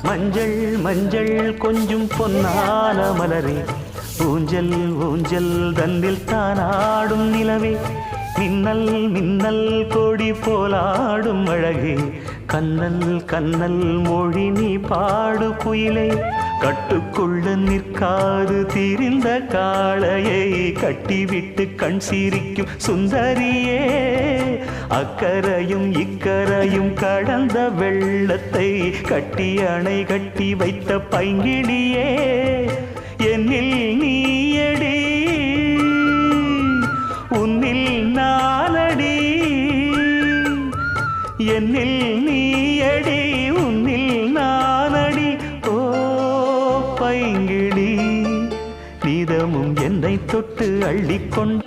மஞ்சள் மஞ்சள் கொஞ்சம் பொன்னான மலரே, ஊஞ்சல் ஊஞ்சல் தன்னில் தானாடும் நிலவே, மின்னல் மின்னல் கொடி போலாடும் அழகே, கண்ணல் கண்ணல் மொழி நீ பாடு குயிலே, கட்டுக்குள்ள நிற்காது திரிந்த காளையை கட்டிவிட்டு கண் சிரிக்கும் சுந்தரியே, அக்கரையும் இக்கரையும் கடந்த வெள்ளத்தை கட்டி அணை கட்டி வைத்த பைங்கிளியே, என்னில் நீயடி உன்னில் நானடி, என்னில் நீயடி உன்னில் நானடி, ஓ பைங்கிளி நீதமும் என்னை தொட்டு அள்ளிக்கொண்டு